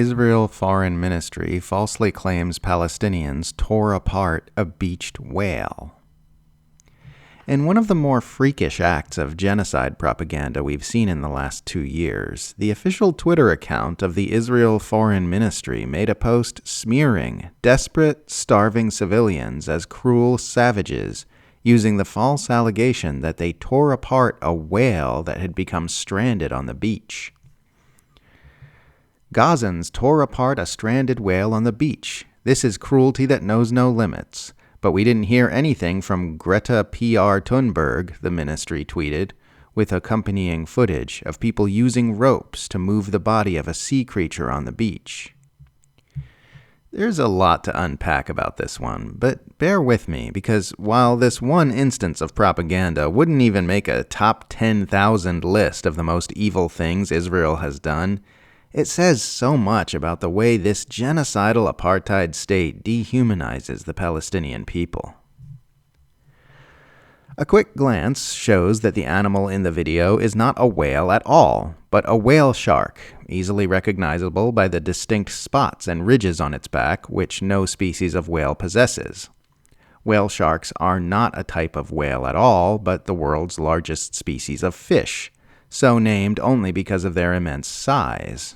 Israel Foreign Ministry falsely claims Palestinians tore apart a beached whale. In one of the more freakish acts of genocide propaganda we've seen in the last 2 years, the official Twitter account of the Israel Foreign Ministry made a post smearing desperate, starving civilians as cruel savages, using the false allegation that they tore apart a whale that had become stranded on the beach. Gazans tore apart a stranded whale on the beach. This is cruelty that knows no limits. But we didn't hear anything from Greta P.R. Thunberg, the ministry tweeted, with accompanying footage of people using ropes to move the body of a sea creature on the beach. There's a lot to unpack about this one, but bear with me, because while this one instance of propaganda wouldn't even make a top 10,000 list of the most evil things Israel has done, it says so much about the way this genocidal apartheid state dehumanizes the Palestinian people. A quick glance shows that the animal in the video is not a whale at all, but a whale shark, easily recognizable by the distinct spots and ridges on its back, which no species of whale possesses. Whale sharks are not a type of whale at all, but the world's largest species of fish, so named only because of their immense size.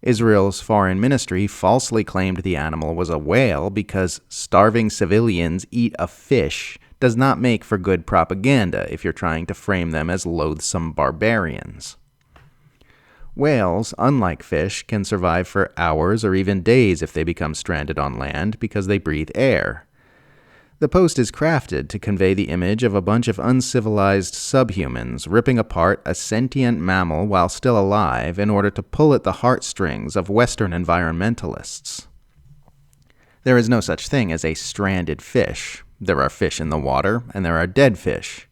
Israel's foreign ministry falsely claimed the animal was a whale because starving civilians eat a fish does not make for good propaganda if you're trying to frame them as loathsome barbarians. Whales, unlike fish, can survive for hours or even days if they become stranded on land because they breathe air. The post is crafted to convey the image of a bunch of uncivilized subhumans ripping apart a sentient mammal while still alive in order to pull at the heartstrings of Western environmentalists. There is no such thing as a stranded fish. There are fish in the water, and there are dead fish.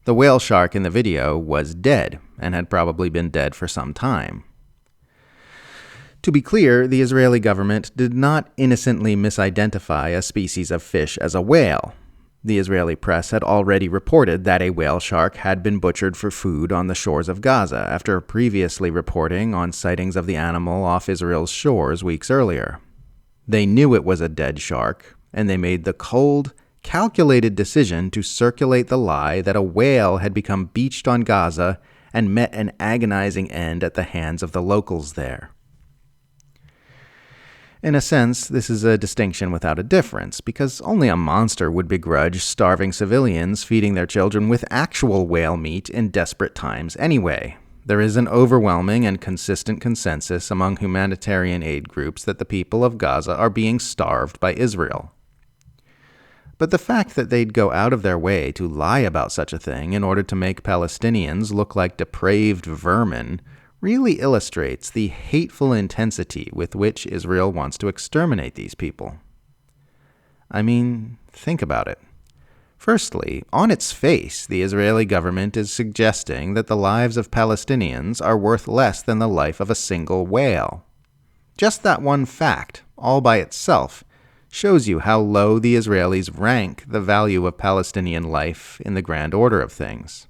The whale shark in the video was dead, and had probably been dead for some time. To be clear, the Israeli government did not innocently misidentify a species of fish as a whale. The Israeli press had already reported that a whale shark had been butchered for food on the shores of Gaza, after previously reporting on sightings of the animal off Israel's shores weeks earlier. They knew it was a dead shark, and they made the cold, calculated decision to circulate the lie that a whale had become beached on Gaza and met an agonizing end at the hands of the locals there. In a sense, this is a distinction without a difference, because only a monster would begrudge starving civilians feeding their children with actual whale meat in desperate times anyway. There is an overwhelming and consistent consensus among humanitarian aid groups that the people of Gaza are being starved by Israel. But the fact that they'd go out of their way to lie about such a thing in order to make Palestinians look like depraved vermin really illustrates the hateful intensity with which Israel wants to exterminate these people. I mean, think about it. Firstly, on its face, the Israeli government is suggesting that the lives of Palestinians are worth less than the life of a single whale. Just that one fact, all by itself, shows you how low the Israelis rank the value of Palestinian life in the grand order of things.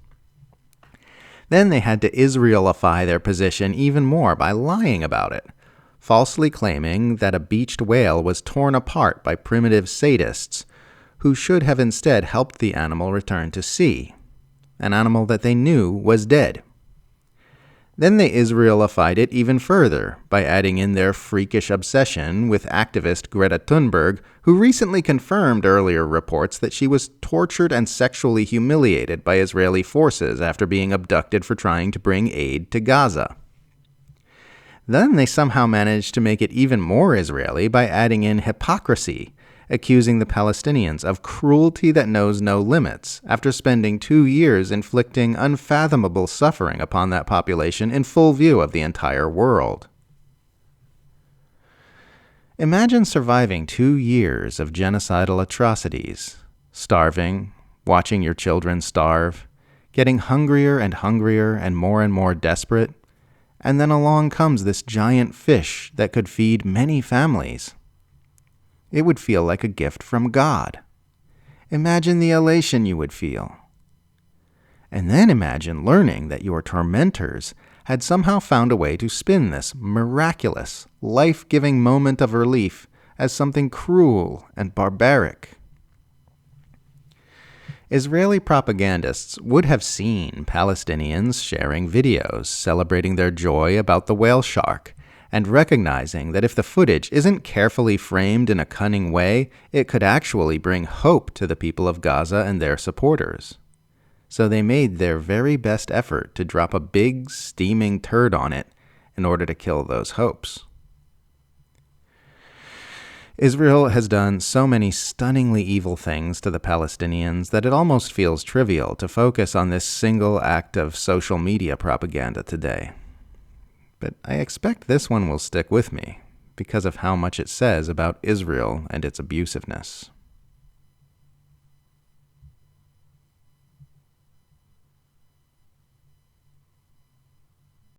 Then they had to Israelify their position even more by lying about it, falsely claiming that a beached whale was torn apart by primitive sadists who should have instead helped the animal return to sea, an animal that they knew was dead. Then they Israelified it even further by adding in their freakish obsession with activist Greta Thunberg, who recently confirmed earlier reports that she was tortured and sexually humiliated by Israeli forces after being abducted for trying to bring aid to Gaza. Then they somehow managed to make it even more Israeli by adding in hypocrisy, accusing the Palestinians of cruelty that knows no limits, after spending 2 years inflicting unfathomable suffering upon that population in full view of the entire world. Imagine surviving 2 years of genocidal atrocities, starving, watching your children starve, getting hungrier and more desperate, and then along comes this giant fish that could feed many families. It would feel like a gift from God. Imagine the elation you would feel. And then imagine learning that your tormentors had somehow found a way to spin this miraculous, life-giving moment of relief as something cruel and barbaric. Israeli propagandists would have seen Palestinians sharing videos celebrating their joy about the whale shark, and recognizing that if the footage isn't carefully framed in a cunning way, it could actually bring hope to the people of Gaza and their supporters. So they made their very best effort to drop a big, steaming turd on it in order to kill those hopes. Israel has done so many stunningly evil things to the Palestinians that it almost feels trivial to focus on this single act of social media propaganda today. But I expect this one will stick with me because of how much it says about Israel and its abusiveness.